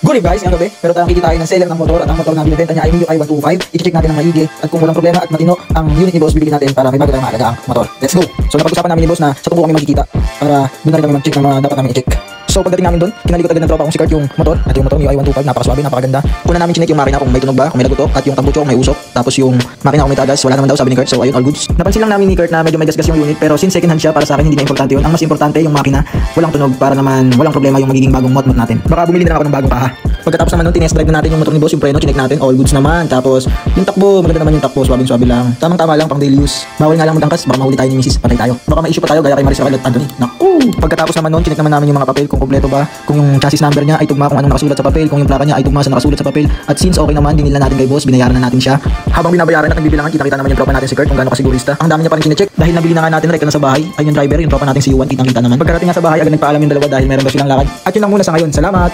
Good evening guys, ngayong gabi, pero nakikita tayo ng seller ng motor at ang motor na binibenta niya ay MIUI 125. I-check natin ng maigi at kung walang problema at matino ang unit ni boss, bibili natin para may bago tayong maalaga ang motor. Let's go! So napag-usapan namin ni boss na sa tubo kami magkikita para doon na rin kami mag-check ng mga dapat namin i-check. So pagdating namin doon, kinalikot agad ng tropa kong si Kurt yung motor. At yung motor MIUI 125, napakaswabe, napakaganda. Una namin chinek yung makina kung may tunog ba, kung may lagutok, at yung tambucho kung may usok. Tapos yung makina kung may tagas, wala naman daw, sabi ni Kurt. So ayun, all goods. Napansin lang namin ni Kurt na medyo may gasgas yung unit, pero since second hand siya, para sa akin hindi na importante yun. Ang mas importante yung makina, walang tunog para naman walang problema yung magiging bagong mot natin. Baka bumili na ako ng bagong kaha. Pagkatapos naman nun, tinest drive na natin yung motor ni boss, yung preno, chinek natin, all goods naman. Tapos yung takbo, maganda naman yung takbo, swabing-swabe lang. Tamang-tama lang pang daily use. Bawal nga lang magangkas, baka mahuli tayo ni Mrs. Patay tayo. Baka may issue pa tayo gaya kay Maris Raquel at Anthony. Naku! Pagkatapos naman nun, chinek naman namin yung mga papel kung kompleto ba, kung yung chassis number niya ay tugma kung anong nakasulat sa papel, kung yung plaka niya ay tugma sa nakasulat sa papel. At since okay naman, dinil na natin kay boss, binayaran na natin siya. Habang binabayaran natin bibilangan, kita-kita naman yung tropa natin si Kurt kung gaano kasigurista. Ang dami niya pa rin chinecheck dahil nabili na nga natin rek na sa bahay. Ayun yung driver, yung tropa natin si Yuan, kitang-kita naman. Pagkarating nga sa bahay, agad nagpaalam yung dalawa dahil meron daw silang lakad. At yun lang muna sa ngayon. Salamat.